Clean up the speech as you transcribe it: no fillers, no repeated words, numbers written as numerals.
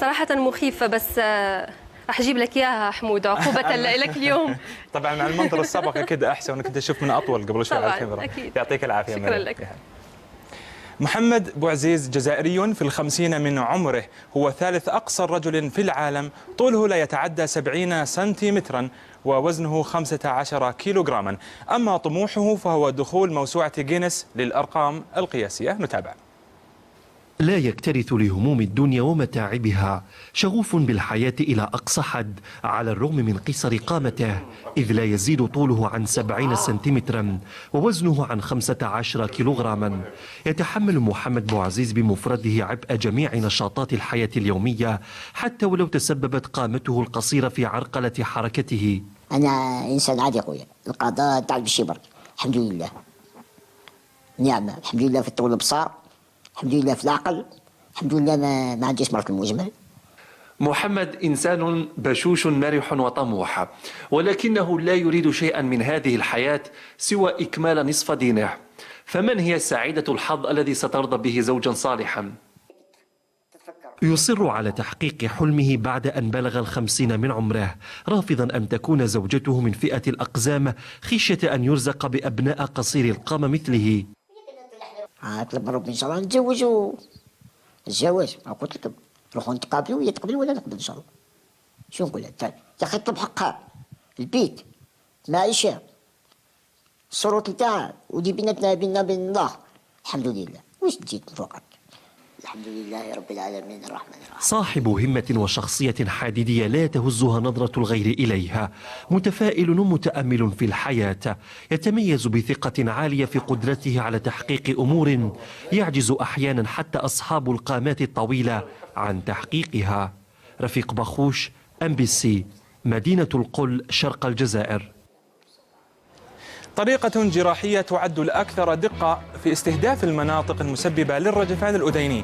صراحة مخيفة، بس راح اجيب لك اياها حمود عقوبة لك اليوم. طبعا مع المنظر السابق اكيد احسن، انك كنت اشوف من اطول قبل شوي على الكاميرا. أكيد. يعطيك العافيه. شكرا لك. محمد بوعزيز جزائري في 50 من عمره، هو ثالث أقصر رجل في العالم، طوله لا يتعدى 70 سنتيمترا ووزنه 15 كيلوغراما. أما طموحه فهو دخول موسوعة غينيس للأرقام القياسية. نتابع. لا يكترث لهموم الدنيا ومتاعبها، شغوف بالحياة إلى أقصى حد على الرغم من قصر قامته، إذ لا يزيد طوله عن 70 سنتيمترا ووزنه عن 15 كيلوغراما. يتحمل محمد بوعزيز بمفرده عبء جميع نشاطات الحياة اليومية، حتى ولو تسببت قامته القصيرة في عرقلة حركته. أنا إنسان عادي أخويا، القضاء تعب بالشبر الحمد لله، نعمة الحمد لله في الطول البصار، الحمد لله في العقل، الحمد لله ما عنديش مرض المزمن. محمد إنسان بشوش مرح وطموح، ولكنه لا يريد شيئا من هذه الحياة سوى إكمال نصف دينه. فمن هي سعيدة الحظ الذي سترضى به زوجا صالحا؟ يصر على تحقيق حلمه بعد أن بلغ 50 من عمره، رافضا أن تكون زوجته من فئة الأقزام خشية أن يرزق بأبناء قصير القامة مثله. أطلب من ربي إن شاء الله نتزوج الزواج، قلت لكم نروحوا نتقابلوا، يا تقبل ولا نقبل إن شاء الله. شو نقول لك؟ يا أخي اطلب حقها، البيت، المعيشة، الشروط نتاعها، ودي بيننا وبين الله. الحمد لله، واش تزيد فوقك؟ الحمد لله رب العالمين الرحمن الرحيم. صاحب همة وشخصية حديدية لا تهزها نظرة الغير إليها، متفائل متأمل في الحياة، يتميز بثقة عالية في قدرته على تحقيق أمور يعجز أحيانا حتى أصحاب القامات الطويلة عن تحقيقها. رفيق بخوش، MBC، مدينة القل، شرق الجزائر. طريقة جراحية تعد الأكثر دقة في استهداف المناطق المسببة للرجفان الأذيني.